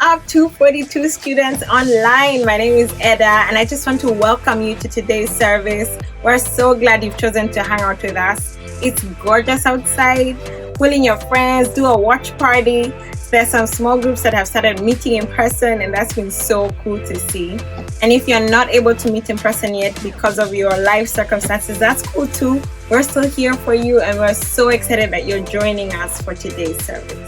up, 242 students online? My name is Eda, and I just want to welcome you to today's service. We're so glad you've chosen to hang out with us. It's gorgeous outside. Pull in your friends, do a watch party. There's some small groups that have started meeting in person, and that's been so cool to see. And if you're not able to meet in person yet because of your life circumstances, that's cool too. We're still here for you, and we're so excited that you're joining us for today's service.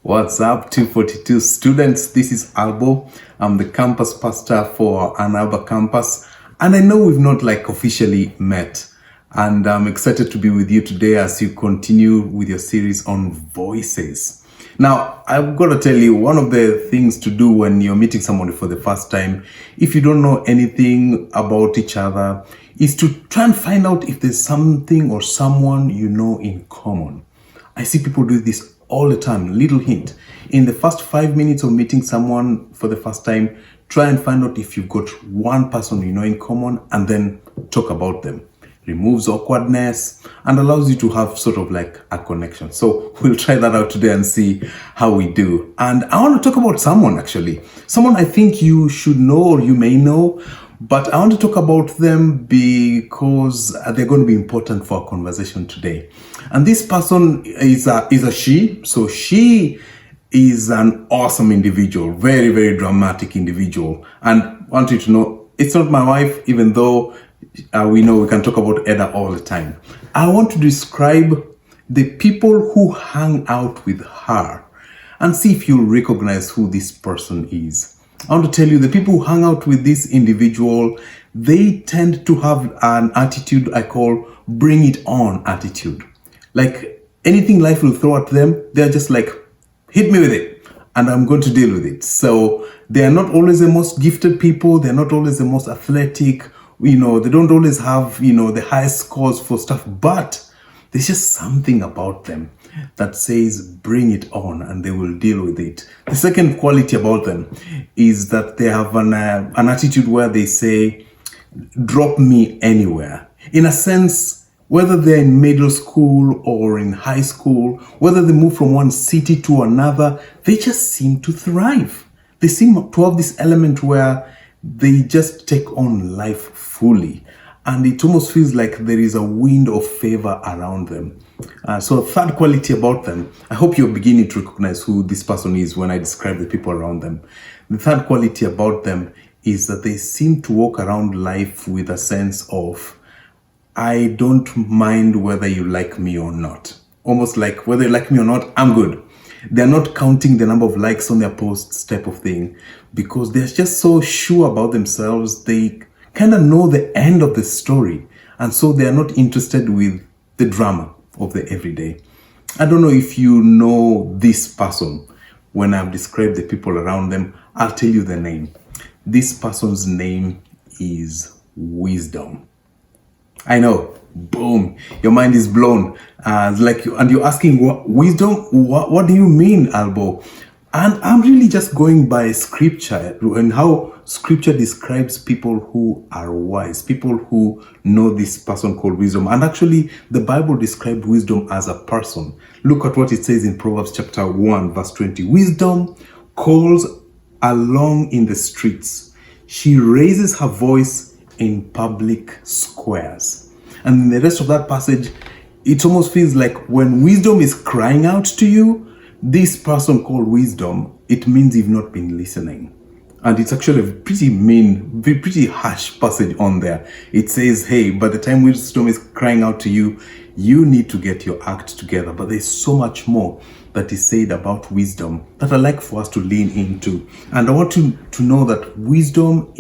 What's up, 242 students? This is Albo. I'm the campus pastor for Ann Arbor campus, and I know we've not officially met, and I'm excited to be with you today as you continue with your series on voices. Now, I've got to tell you, one of the things to do when you're meeting somebody for the first time, if you don't know anything about each other, is to try and find out if there's something or someone you know in common. I see people do this all the time. Little hint: in the first 5 minutes of meeting someone for the first time, try and find out if you've got one person you know in common, and then talk about them. Removes awkwardness and allows you to have sort of a connection. So we'll try that out today and see how we do. And I want to talk about someone I think you should know or you may know, but I want to talk about them because they're going to be important for our conversation today. And this person is a she. So she is an awesome individual, very, very dramatic individual. And I want you to know, it's not my wife, even though we know we can talk about Eda all the time. I want to describe the people who hang out with her and see if you recognize who this person is. I want to tell you, the people who hang out with this individual, they tend to have an attitude I call bring it on attitude. Like anything life will throw at them, they're just like, hit me with it and I'm going to deal with it. So they are not always the most gifted people. They're not always the most athletic. They don't always have, the highest scores for stuff, but there's just something about them that says, bring it on and they will deal with it. The second quality about them is that they have an attitude where they say, drop me anywhere. In a sense, whether they're in middle school or in high school, whether they move from one city to another, they just seem to thrive. They seem to have this element where they just take on life fully. And it almost feels like there is a wind of favor around them. So a third quality about them, I hope you're beginning to recognize who this person is when I describe the people around them. The third quality about them is that they seem to walk around life with a sense of, I don't mind whether you like me or not. Almost like whether you like me or not, I'm good. They're not counting the number of likes on their posts type of thing, because they're just so sure about themselves. They kind of know the end of the story. And so they are not interested with the drama of the everyday. I don't know if you know this person. When I've described the people around them, I'll tell you the name. This person's name is Wisdom. I know, boom, your mind is blown. And you're asking, what wisdom? What do you mean, Albo? And I'm really just going by scripture and how scripture describes people who are wise, people who know this person called wisdom. And actually, the Bible describes wisdom as a person. Look at what it says in Proverbs chapter 1, verse 20. Wisdom calls along in the streets. She raises her voice in public squares. And in the rest of that passage, it almost feels like when wisdom is crying out to you, this person called wisdom, it means you've not been listening. And it's actually a pretty mean, pretty harsh passage on there. It says, hey, by the time wisdom is crying out to you, you need to get your act together. But there's so much more that is said about wisdom that I like for us to lean into. And I want you to know that wisdom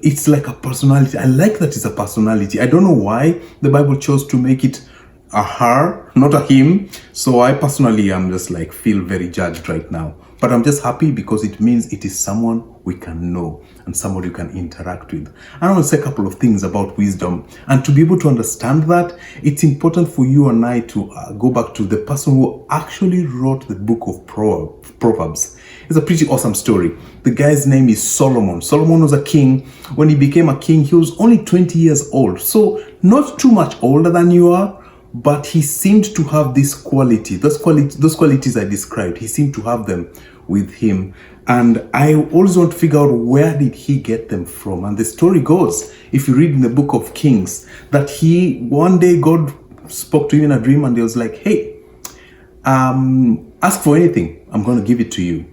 it's like a personality. I like that it's a personality. I don't know why the Bible chose to make it a her, not a him. So I personally am just feel very judged right now. But I'm just happy because it means it is someone we can know and someone you can interact with. I want to say a couple of things about wisdom. And to be able to understand that, it's important for you and I to go back to the person who actually wrote the book of Proverbs. It's a pretty awesome story. The guy's name is Solomon. Solomon was a king. When he became a king, he was only 20 years old. So not too much older than you are, but he seemed to have this quality. Those qualities I described, he seemed to have them with him. And I always want to figure out, where did he get them from? And the story goes, if you read in the book of Kings, that one day God spoke to him in a dream and he was like, hey, ask for anything. I'm going to give it to you.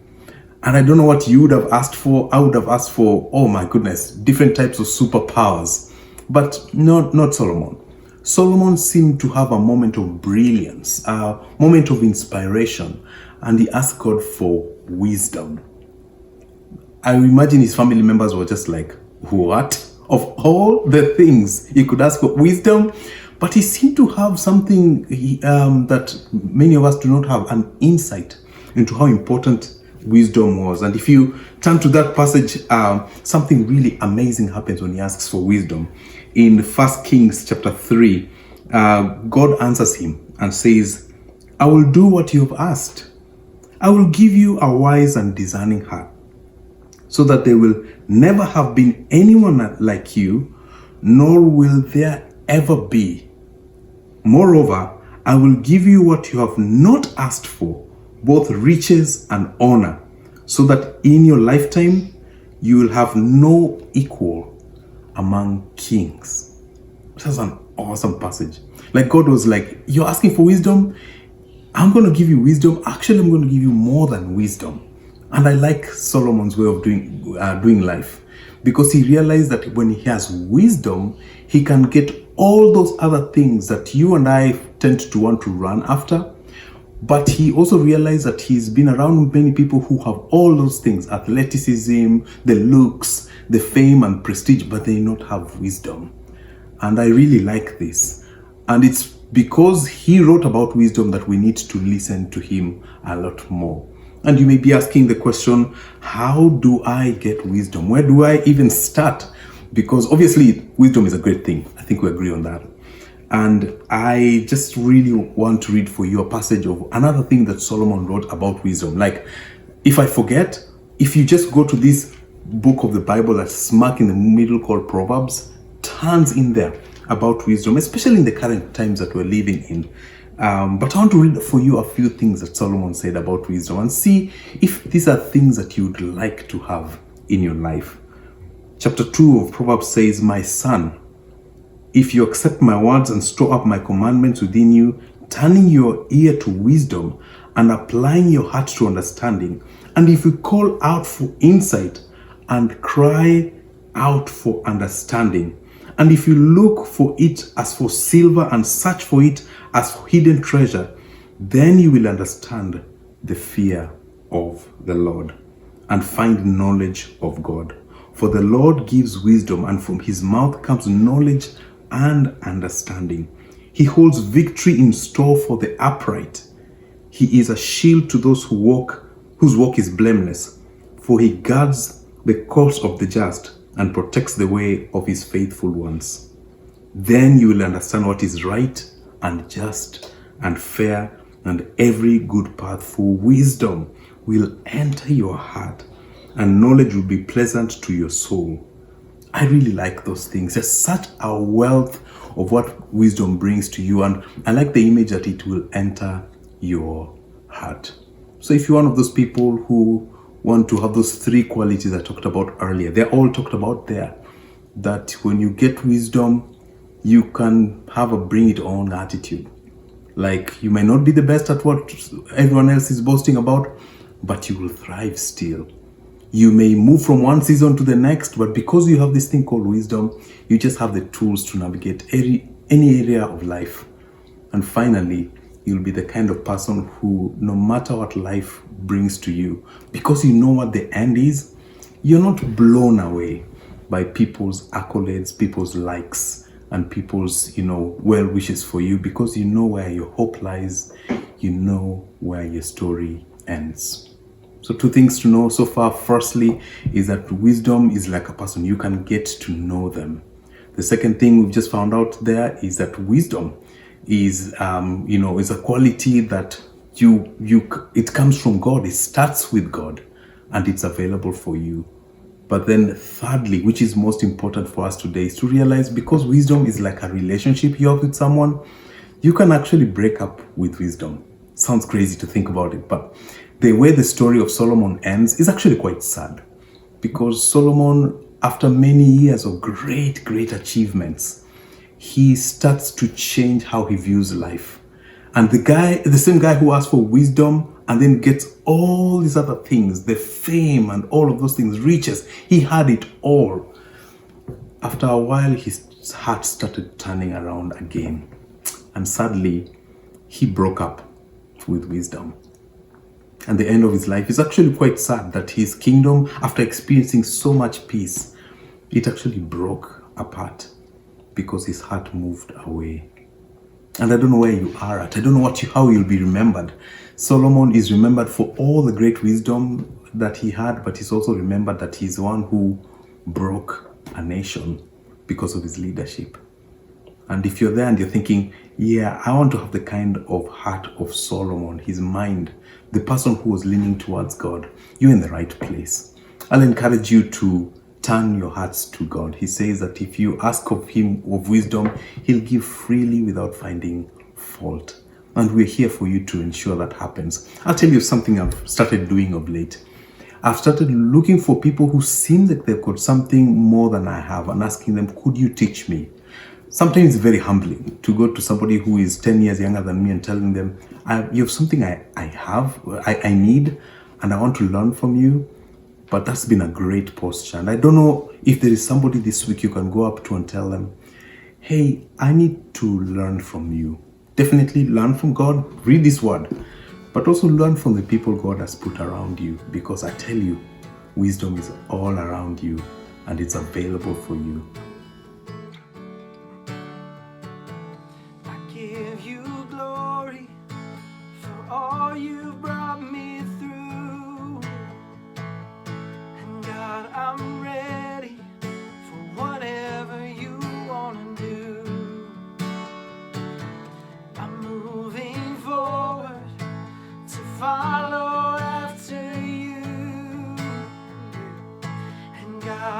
And I don't know what you would have asked for. I would have asked for, oh my goodness, different types of superpowers. But not Solomon. Solomon seemed to have a moment of brilliance, a moment of inspiration, and he asked God for wisdom. I imagine his family members were just like, what? Of all the things he could ask for wisdom? But he seemed to have something that many of us do not have, an insight into how important wisdom was. And if you turn to that passage, something really amazing happens when he asks for wisdom. In 1 Kings chapter 3, God answers him and says, I will do what you have asked. I will give you a wise and discerning heart, so that there will never have been anyone like you, nor will there ever be. Moreover, I will give you what you have not asked for, both riches and honor, so that in your lifetime you will have no equal among kings. That's an awesome passage. God was like, you're asking for wisdom? I'm going to give you wisdom. Actually, I'm going to give you more than wisdom. And I like Solomon's way of doing life, because he realized that when he has wisdom, he can get all those other things that you and I tend to want to run after. But he also realized that he's been around many people who have all those things, athleticism, the looks, the fame and prestige, but they not have wisdom. And I really like this. And it's because he wrote about wisdom that we need to listen to him a lot more. And you may be asking the question, how do I get wisdom? Where do I even start? Because obviously, wisdom is a great thing. I think we agree on that. And I just really want to read for you a passage of another thing that Solomon wrote about wisdom. Like, if I forget, if you just go to this book of the Bible that's smack in the middle called Proverbs, tons in there about wisdom, especially in the current times that we're living in. But I want to read for you a few things that Solomon said about wisdom and see if these are things that you'd like to have in your life. Chapter 2 of Proverbs says, "My son, if you accept my words and store up my commandments within you, turning your ear to wisdom and applying your heart to understanding, and if you call out for insight and cry out for understanding, and if you look for it as for silver and search for it as for hidden treasure, then you will understand the fear of the Lord and find knowledge of God. For the Lord gives wisdom, and from his mouth comes knowledge and understanding. He holds victory in store for the upright. He is a shield to those whose walk is blameless, for he guards the course of the just and protects the way of his faithful ones. Then you will understand what is right and just and fair, and every good path, for wisdom will enter your heart, and knowledge will be pleasant to your soul." I really like those things. There's such a wealth of what wisdom brings to you, and I like the image that it will enter your heart. So if you're one of those people who want to have those three qualities I talked about earlier, they're all talked about there, that when you get wisdom, you can have a bring it on attitude. Like, you may not be the best at what everyone else is boasting about, but you will thrive still. You may move from one season to the next, but because you have this thing called wisdom, you just have the tools to navigate any area of life. And finally, you'll be the kind of person who, no matter what life brings to you, because you know what the end is, you're not blown away by people's accolades, people's likes, and people's, well wishes for you, because you know where your hope lies, you know where your story ends. So 2 things to know so far. Firstly, is that wisdom is like a person. You can get to know them. The second thing we've just found out there is that wisdom is, is a quality that it comes from God. It starts with God, and it's available for you. But then thirdly, which is most important for us today, is to realize, because wisdom is like a relationship you have with someone, you can actually break up with wisdom. Sounds crazy to think about it, but the way the story of Solomon ends is actually quite sad, because Solomon, after many years of great achievements, he starts to change how he views life. And the same guy who asked for wisdom and then gets all these other things, the fame and all of those things, riches, he had it all. After a while, his heart started turning around again. And sadly, he broke up with wisdom. And the end of his life is actually quite sad, that his kingdom, after experiencing so much peace, it actually broke apart because his heart moved away. And I don't know where you are at. I don't know how you'll be remembered. Solomon is remembered for all the great wisdom that he had, but he's also remembered that he's the one who broke a nation because of his leadership. And if you're there and you're thinking, yeah, I want to have the kind of heart of Solomon, his mind, the person who was leaning towards God, you're in the right place. I'll encourage you to turn your hearts to God. He says that if you ask of him of wisdom, he'll give freely without finding fault. And we're here for you to ensure that happens. I'll tell you something I've started doing of late. I've started looking for people who seem like they've got something more than I have and asking them, could you teach me? Sometimes it's very humbling to go to somebody who is 10 years younger than me and telling them, you have something I need, and I want to learn from you. But that's been a great posture. And I don't know if there is somebody this week you can go up to and tell them, hey, I need to learn from you. Definitely learn from God, read this word, but also learn from the people God has put around you. Because I tell you, wisdom is all around you and it's available for you.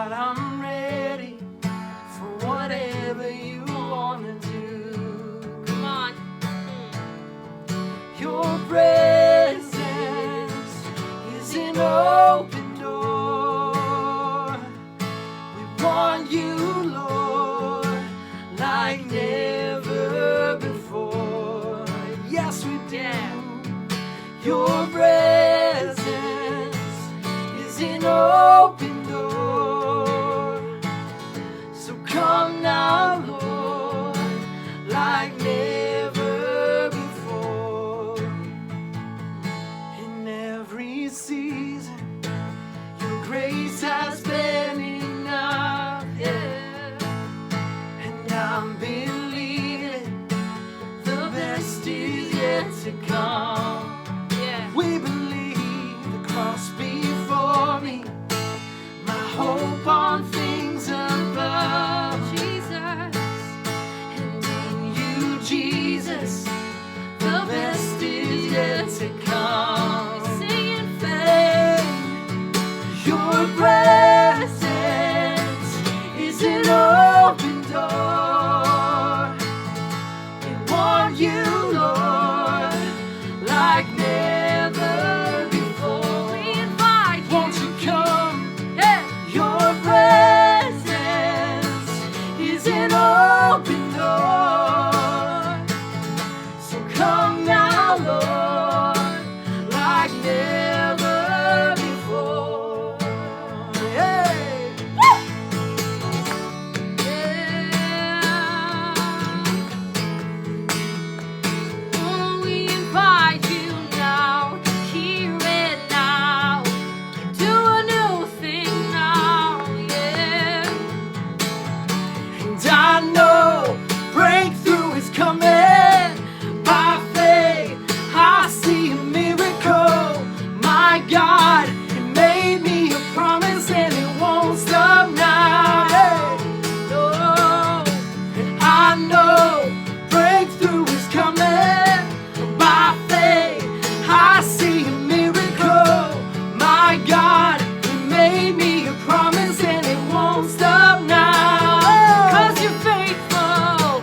God, I'm ready for whatever you want to do. Come on. Your presence is an open door. We want you, Lord, like never before. Yes, we do. Your presence is an open door. So come now, Lord, like never before. In every season, your grace has been enough, yeah. And I'm believing the best is yet to come. Yeah. We believe the cross before me, my hope on things above. Jesus. And in you, Jesus, the best is yet to come. Singing Faith, your presence is an open door. We want you, Lord, like never before. We invite you. Won't you come? Hey. Your presence is an open door. So come now, Lord, like never before. Hey. Oh, we invite you now, here and now. Do a new thing now, yeah. And I know breakthrough is coming. By faith, I see a miracle. My God, it made me a promise and it won't stop now. Hey. Oh, and I know breakthrough is coming. By faith, I see a miracle. My God, it made me a promise and it won't stop now. 'Cause you're faithful.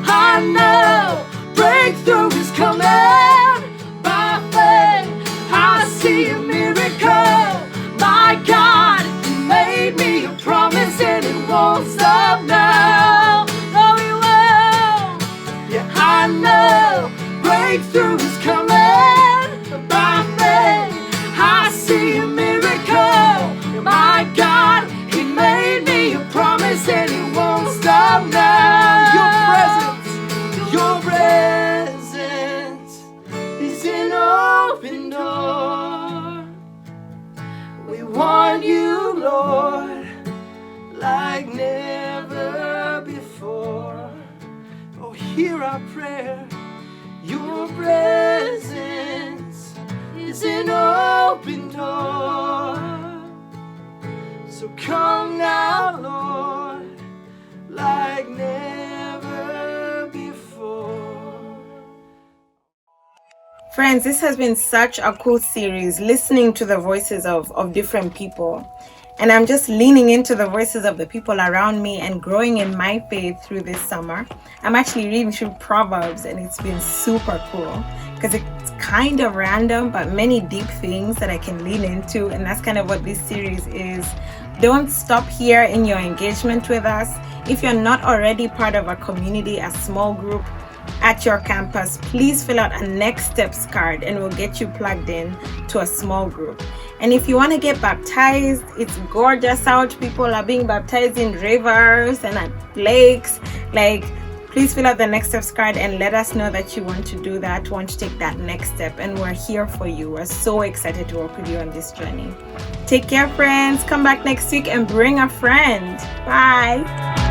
I know breakthrough is coming. By faith, I see a miracle. My God, you made me a promise and it won't stop now. No, we will. Yeah, I know breakthrough is coming. By faith, I see a miracle. My God, He made me a promise and it won't stop now. Your presence is an open door. We want you, Lord, like never before. Oh, hear our prayer. Your presence is an open door. So come now, Lord, like never before. Friends, this has been such a cool series, listening to the voices of different people. And I'm just leaning into the voices of the people around me and growing in my faith through this summer. I'm actually reading through Proverbs and it's been super cool because it's kind of random, but many deep things that I can lean into. And that's kind of what this series is. Don't stop here in your engagement with us. If you're not already part of a community, a small group at your campus, please fill out a next steps card and we'll get you plugged in to a small group. And if you want to get baptized, it's gorgeous out. People are being baptized in rivers and at lakes. Please fill out the next steps card and let us know that you want to do that, want to take that next step. And we're here for you. We're so excited to work with you on this journey. Take care, friends. Come back next week and bring a friend. Bye.